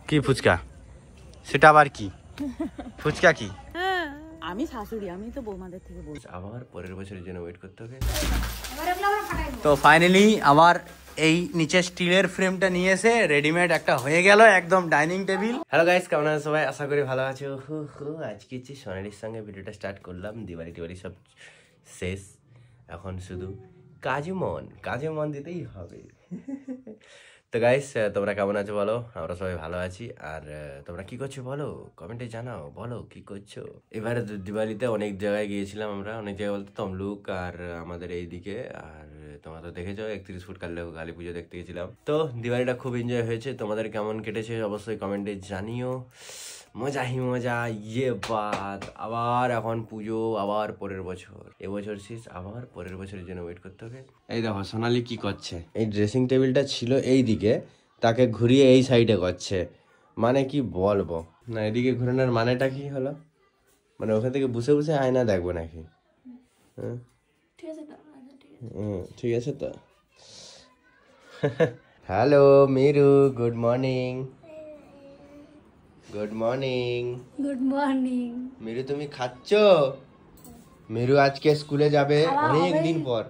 কি ফুচকা? সেটা আবার কি ফুচকা? কি আমি শাশুড়ি, আমি তো বৌমাদের থেকে বলছি। আবার পরের বছরের জন্য ওয়েট করতে হবে। তো ফাইনালি আমার এই নিচে স্টিলের ফ্রেমটা নিয়ে এসে রেডিমেড একটা হয়ে গেল একদম ডাইনিং টেবিল। হ্যালো গাইস, কেমন আছো সবাই? আশা করি ভালো আছো। আজকে হচ্ছে সোনালির সঙ্গে ভিডিওটা স্টার্ট করলাম। দিওয়ালি সব শেষ, এখন শুধু কাজে মন দিতেই হবে। তো গাইস, তোমরা কেমন আছো বলো? আমরা সবাই ভালো আছি। আর তোমরা কি করছো বলো, কমেন্টে জানাও, বলো কি করছো। এবারে দিওয়ালিতে অনেক জায়গায় গিয়েছিলাম আমরা, অনেক জায়গায় বলতে তমলুক আর আমাদের এইদিকে। আর তোমরা তো দেখেছো 31 ফুট কালী পুজো দেখতে গেছিলাম। তো দিওয়ালিটা খুব এনজয় হয়েছে। তোমাদের কেমন কেটেছে অবশ্যই কমেন্টে জানিও। মজাই মজা, ইয়ে বাত। আবার এখন পুজো, আবার পরের বছর, এবছর শেষ, আবার পরের বছরের জন্য ওয়েট করতে হবে। এই দেখো সোনালি কি করছে, এই ড্রেসিং টেবিলটা ছিল এই দিকে, তাকে ঘুরিয়ে এই সাইডে করছে। মানে কি বলবো না, এদিকে ঘুরানোর মানেটা কি হলো? মানে ওখান থেকে বসে বসে আয়না দেখবো নাকি? হ্যাঁ ঠিক আছে তো। Hello Miru, good morning. Good morning. Good morning. Miru তুমি খাচ্ছো? মিরু আজকে স্কুলে যাবে অনেক দিন পর।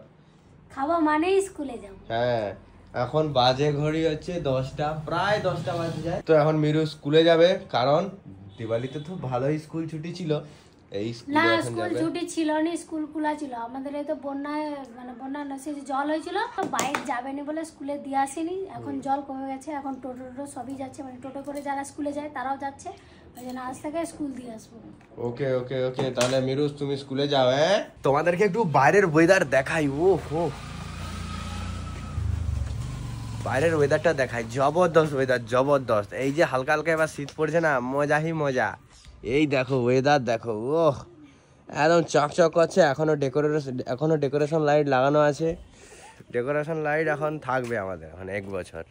খাওয়া মানেই স্কুলে যাব। হ্যাঁ, এখন বাজে ঘড়ি হচ্ছে 10টা, প্রায় 10টা বাজে যায়। তো এখন মিরু স্কুলে যাবে, কারণ দিওয়ালিতে তো ভালোই স্কুল ছুটি ছিল। এই না, স্কুল ছুটি ছিল না, স্কুল খোলা ছিল। আমাদের এই তো বন্যায়, মানে বন্যা নসে জল হয়েছিল, বাইক যাবে না বলে স্কুলে দিয়ে আসেনি। এখন জল কমে গেছে, এখন টোটো সবই যাচ্ছে, মানে টোটো করে যারা স্কুলে যায় তারাও যাচ্ছে। ওই জন্য আজ থেকে স্কুল দিয়ে আসবো। ওকে ওকে ওকে, তাহলে মিরু তুমি স্কুলে যাও। হ্যাঁ, তোমাদেরকে একটু বাইরের ওয়েদার দেখাই। ও হো, বাইরের ওয়েদারটা দেখাই, জবরদস্ত ওয়েদার, জবরদস্ত। এই যে হালকা হালকা এবার শীত পড়ছে না, মজাই মজা। এই দেখো ওয়েদার দেখো, ওহ একদম চকচক করছে। এখনো ডেকোরেশন লাইট লাগানো আছে। ডেকোরেশন লাইট এখন থাকবে আমাদের এখন 1 বছর।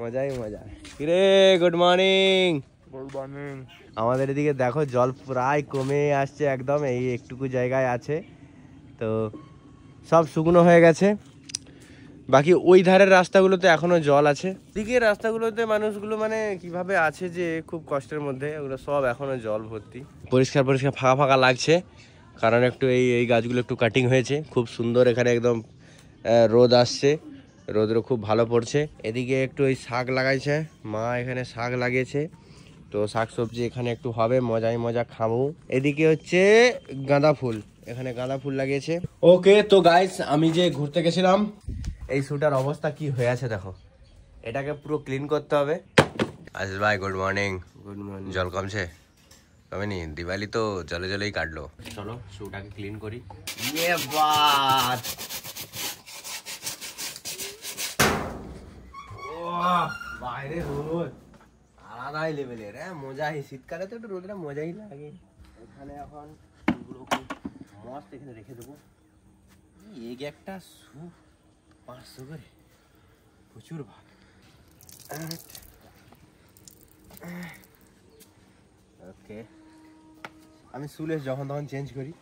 মজাই মজা। কিরে, গুড মর্নিং। Good morning. আমাদের এদিকে দেখো জল প্রায় কমে আসছে, একদম এই একটুকু জায়গায় আছে। তো সব শুকনো হয়ে গেছে, বাকি ওই ধারের রাস্তাগুলোতে এখনো জল আছে। দিকের রাস্তাগুলোতে মানুষগুলো মানে কিভাবে আছে যে খুব কষ্টের মধ্যে, ওগুলো সব এখনো জল ভর্তি। পরিষ্কার পরিষ্কার ফাঁকা ফাঁকা লাগছে, কারণ একটু এই গাছগুলো একটু কাটিং হয়েছে। খুব সুন্দর, এখানে একদম রোদ আসছে, রোদও খুব ভালো পড়ছে। এদিকে একটু ওই শাক লাগাইছে মা, এখানে শাক লাগিয়েছে। তো শাক সবজি এখানে একটু হবে, মজাই মজা খাবো। এদিকে হচ্ছে গাঁদা ফুল, এখানে গাঁদা ফুল লাগিয়েছে। ওকে, তো গাইস আমি যে ঘুরতে গেছিলাম, এই শুটার অবস্থা কি হয়ে আছে দেখো। এটাকে পুরো ক্লিন করতে হবে। আজ ভাই গুড মর্নিং। Good morning. জল কমছে? কমেনি, দিওয়ালি তো জলে জলেই কাটলো। চলো শুটাকে ক্লিন করি। ইয়ে বাত, বাইরে রোদ আলাদাই লেভেলের। হ্যাঁ মজাই, শীতকালে তো একটু রোদটা মজাই লাগে। এখানে এখন ফুলগুলো খুব মস্ত এখানে রেখে দেবো। এই একটা 500 করে, প্রচুর ভাগ। ওকে, আমি সুলেস যখন তখন চেঞ্জ করি।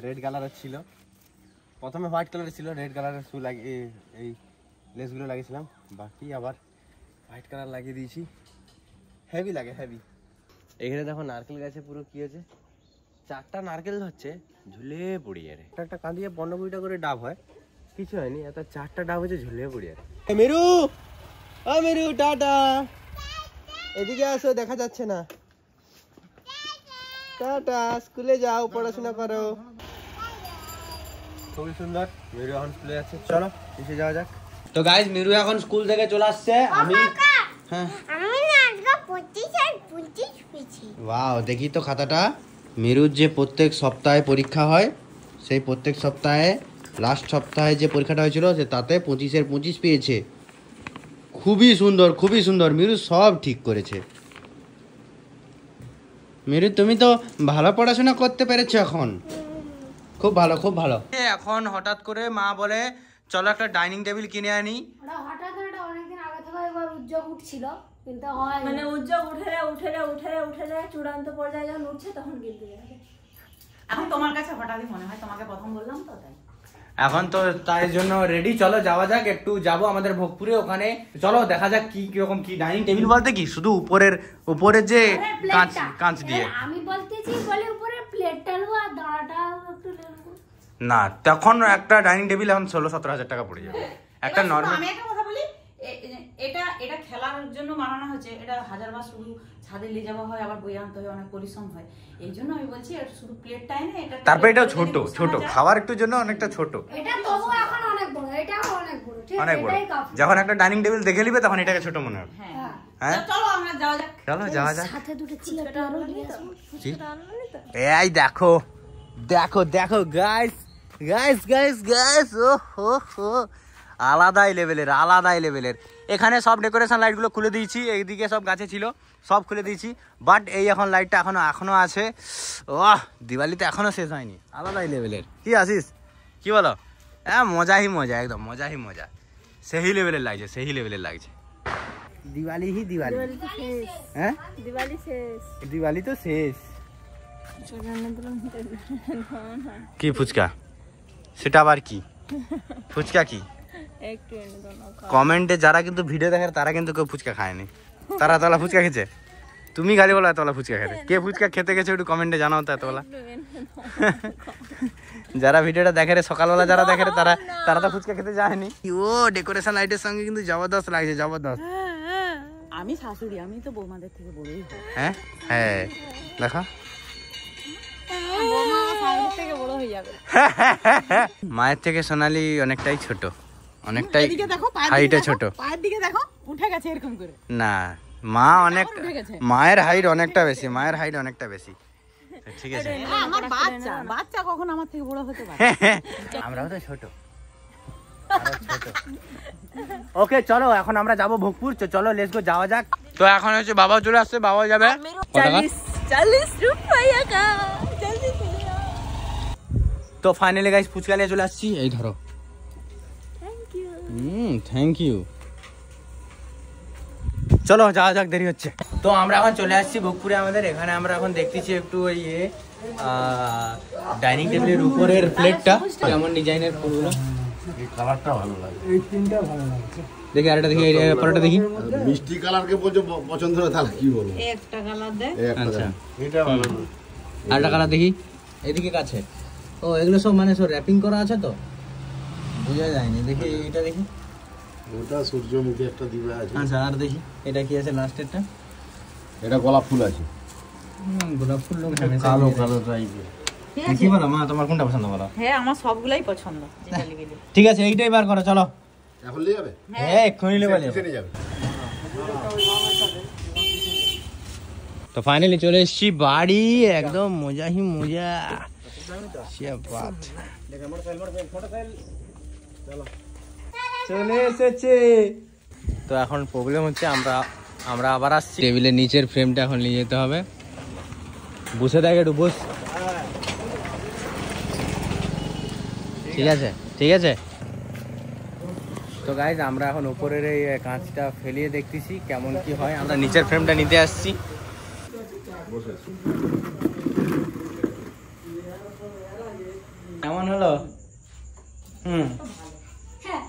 রেড কালারের ছিল, প্রথমে হোয়াইট কালারের ছিল, রেড কালারের শু লাগিয়ে এই লেসগুলো লাগিয়েছিলাম, বাকি আবার হোয়াইট কালার লাগিয়ে দিয়েছি। হেভি লাগে, হেভি। এখানে দেখো নারকেল গাছে পুরো কি হয়েছে, 4টা নারকেল ধরছে, ঝুলে পড়িয়ে রে। একটা কাঁদিয়ে 15-20টা করে ডাব হয়, কিছু হয়নি। এত 4টা ডাব হচ্ছে, ঝুলে পড়িয়ে রে। মেরু, ও মেরু, টাটা। এদিকে আসো, দেখা যাচ্ছে না। টাটা, স্কুলে যাও, পড়াশোনা করো। খুবই সুন্দর। মিরু এখন স্কুলে যাচ্ছে, চলো এসে যাওয়া যাক। তো গাইস, মিরু এখন স্কুল থেকে চলে আসছে। আমি হ্যাঁ, আমি না আজকে 25 পেয়েছি। ওয়াও, দেখি তো খাতাটা। মিরুর যে প্রত্যেক সপ্তাহে পরীক্ষা হয়, সেই প্রত্যেক সপ্তাহে লাস্ট সপ্তাহে যে পরীক্ষাটা হয়েছিল, সে তাতে 25-এর 25 পেয়েছে। খুবই সুন্দর, খুবই সুন্দর। মিরু সব ঠিক করেছে। মিরু তুমি তো ভালো পড়াশোনা করতে পেরেছো এখন, খুব ভালো, খুব ভালো। এখন হঠাৎ করে মা বলে চলো একটা ডাইনিং টেবিল কিনে আনি। হঠাৎ করে অনেকদিন আগে থেকে একবার উদ্যোগ উঠছিল, কিন্তু হয় মানে উদ্যোগ উঠে চূড়ান্ত পর্যায়ে যখন উঠছে তখন কিনতে যাবে। এখন তোমার কাছে হঠাৎই মনে হয়, তোমাকে প্রথম বললাম তো তাই। এখন তো তাই জন্য রেডি, চলো যাওয়া যাক, একটু যাবো আমাদের ভোগপুরে, ওখানে চলো দেখা যাক কি কিরকম কি ডাইনিং টেবিল বলতে কি শুধু উপরের যে কাঁচ দিয়ে। আমি বলতেছি বলে উপরে প্লেটটা নেবো আর দাঁড়াটা একটু নেবো না, তখন একটা ডাইনিং টেবিল এখন 16-17 হাজার টাকা পড়ে যাবে একটা নরমাল। আমি একটা কথা বলি, এটা খেলার জন্য বানানো হয়েছে, এটা হাজারবার শুধু ছাদে নিয়ে যাওয়া হয়, আবার বই আনতে হয়, অনেক পরিশ্রম হয়, এই জন্য আমি বলছি শুধু প্লেটটা এনে এটা। তারপরে এটা ছোট খাবার একটু জন্য অনেকটা ছোট, এটা তবু এখন অনেক বড়, এটা অনেক বড়, ঠিক অনেক বড়। যখন একটা ডাইনিং টেবিল দেখে নিবে তখন এটাকে ছোট মনে হবে। হ্যাঁ চলো আমরা যাওয়া যাক। চলো যাওয়া যাক। সাথে দুটো চেয়ার আরো নিয়ে আসবো। এই দেখো দেখো দেখো গাইস ও আলাদাই লেভেলের। এখানে সব ডেকোরেশন লাইট গুলো খুলে দিয়েছি, এইদিকে সব গাছে ছিল সব খুলে দিয়েছি, বাট এই এখন লাইটটা এখনো আছে। ওহ, দিওয়ালি তো এখনো শেষ হয়নি, আলাদাই লেভেলের। কি আসিস, কি বলো? হ্যাঁ মজা, একদম মজা, সেই লেভেলের লাগছে। দিওয়ালি হ্যাঁ দিওয়ালি তো শেষ। কি ফুচকা? সেটা আবার কি ফুচকা? কি কমেন্টে যারা কিন্তু ভিডিও দেখে তারা কিন্তু কেউ ফুচকা খায়নি, তারা তলা ফুচকা খেয়েছে। তুমি গালি বলো এতলা ফুচকা খেতে, কে ফুচকা খেতে গেছে একটু কমেন্টে জানাও তো এতলা। যারা ভিডিওটা দেখে রে সকালবেলা যারা দেখে রে তারা তো ফুচকা খেতে যায়নি। ও ডেকোরেশন লাইটের সঙ্গে কিন্তু জবরদস্ত লাগছে, জবরদস্ত। আমি শাশুড়ি, আমি তো বৌমাদের থেকে বড়ই। হ্যাঁ দেখো মায়ের থেকে সোনালি অনেকটাই ছোট, অনেকটাই হাইটে ছোট। পায়ের দিকে দেখো, উঠে গেছে এরকম করে। না মা অনেক, মায়ের হাইট অনেকটা বেশি। ঠিক আছে, আমার বাচ্চা কখন আমার থেকে বড় হতে পারে? আমরাও তো ছোট। ওকে চলো এখন আমরা যাবো ভোগপুর, চলো লেটস গো যাওয়া যাক। তো এখন হচ্ছে বাবা চলে আসছে, বাবা যাবে 40 रुपया का। তো ফাইনালি গাইস ফুচকা নিয়ে চলে আসছি, এই ধরো। Thank you. চলো যাওয়া যাক, দেরি হচ্ছে। তো আমরা এখন চলে আসছি ভোগপুরে আমাদের এখানে। আমরা এখন দেখতেছি একটু ওই ডাইনিং টেবিলের উপরের প্লেটটা কেমন ডিজাইনের ফুলগুলো। এই কালারটা ভালো লাগে, এই তিনটা ভালো লাগছে। দেখি আরেকটা দেখি, এই পরোটা দেখি। মিষ্টি কালারকে বলছো পছন্দ না, তাহলে কি বলবো? একটা কালার দে। আচ্ছা এটা ভালো লাগে। আরেকটা কালার দেখি, এদিকে কাছে। ও এগুলো সব মানে সব র্যাপিং করা আছে তো বোঝা যায়নি। দেখি এটা দেখি, ওটা সূর্যমুখী একটা দিবা আছে। আচ্ছা আর দেখি এটা কি আছে লাস্টেরটা? এটা গোলাপ ফুল আছে, গোলাপ ফুল লোক কালো কালো টাইপের। কি বলো মা, তোমার কোনটা পছন্দ বলো? হ্যাঁ আমার সবগুলাই পছন্দ, যেটা লিখে। ঠিক আছে এইটাই বার করো, চলো। এখন নিয়ে যাবে? হ্যাঁ এক্ষুনি নেবে। নিয়ে যাবে। তো ফাইনালি চলে এসেছি বাড়ি, একদম মজা। চলে এসেছে। তো এখন প্রবলেম হচ্ছে আমরা আবার আসছি। টেবিলের নিচের ফ্রেমটা এখন নিয়ে যেতে হবে। বসে থাকে একটু বস। ঠিক আছে। তো গাইজ আমরা এখন উপরের এই কাঁচটা ফেলিয়ে দেখতেছি কেমন কি হয়। আমরা নিচের ফ্রেমটা নিতে আসছি। কেমন হলো? হ্যাঁ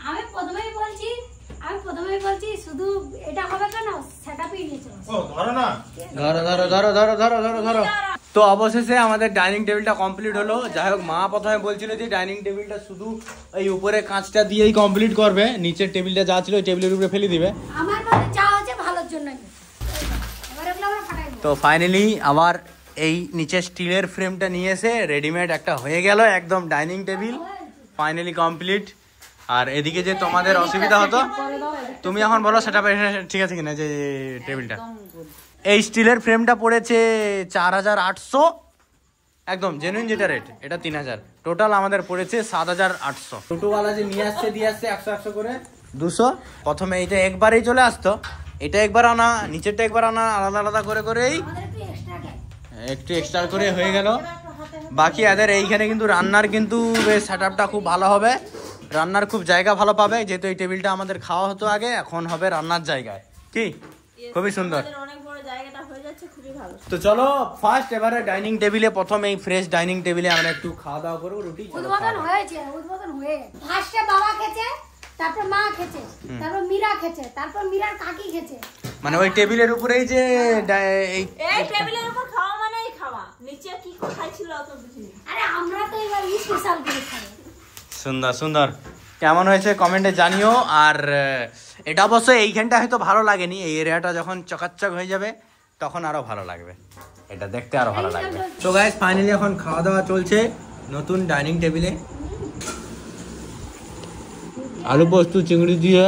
আমি প্রথমেই বলছি শুধু এটা হবে কেন, সেটআপই নিয়ে চলো। ধরো। তো অবশেষে আমাদের ডাইনিং টেবিলটা কমপ্লিট হলো। যাই হোক মা প্রথমে বলছিল যে ডাইনিং টেবিলটা শুধু এই উপরে কাঁচটা দিয়েই কমপ্লিট করবে, নিচের টেবিলটা যা ছিল ওই টেবিলের উপরে ফেলে দিবে। আমার মনে যা হচ্ছে ভালোর জন্যই। এবারে এগুলো আমরা ফাটাই দেব। তো ফাইনালি আবার এই নিচে স্টিলের ফ্রেমটা নিয়ে এসে রেডিমেড একটা হয়ে গেল একদম ডাইনিং টেবিল ফাইনালি কমপ্লিট। আর এদিকে যে তোমাদের অসুবিধা হতো, তুমি এখন বলো সেটা ঠিক আছে কিনা। যে টেবিলটা এই স্টিলের ফ্রেমটা পড়েছে 4800, একদম জেনুইন যেটা রেট, এটা 3000। টোটাল আমাদের পড়েছে 7800। টোটোওয়ালা যে নিয়ে আসছে দিয়ে আসছে 100 করে 200। প্রথমে এইটা একবারেই চলে আসতো, এটা একবার আনা, নিচেরটা একবার আনা, আলাদা আলাদা করেই একটু এক্সট্রা করে হয়ে গেল। বাকি এদের এইখানে কিন্তু রান্নার কিন্তু সেটআপটা খুব ভালো হবে, রান্নার খুব জায়গা ভালো পাবে। যেহেতু এই টেবিলটা আমাদের খাওয়া হতো আগে, এখন হবে রান্নার জায়গায়। কি খুবই সুন্দর। অনেক বড় জায়গাটা হয়ে যাচ্ছে খুবই ভালো। তো চলো ফার্স্ট এবারে ডাইনিং টেবিলে, প্রথম এই ফ্রেশ ডাইনিং টেবিলে আমরা একটু খাওয়া দাওয়া করবো, রুটি। উদ্বোধন হয়েছে, উদ্বোধন হয়ে গেছে। ফার্স্টে বাবা খেছে, তারপর মা খেছে, তারপর মীরা খেছে, তারপর মীরার কাকি খেছে। মানে ওই টেবিলের উপরেই যে এই টেবিলের উপর খাওয়া মানেই খাওয়া, নিচে কি কোথায় ছিল অত বুঝিনি। আরে আমরা তো এবার স্পেশাল করে খাবো। সুন্দর সুন্দর, কেমন হয়েছে কমেন্টে জানিও। আর এটা অবশ্য এইখানটা হয়তো ভালো লাগেনি, এই এরিয়াটা যখন চকাচক হয়ে যাবে তখন আরো ভালো লাগবে, এটা দেখতে আরো ভালো লাগবে। তো গাইস ফাইনালি এখন খাওয়া দাওয়া চলছে নতুন ডাইনিং টেবিলে, আলু পোস্ত চিংড়ি দিয়ে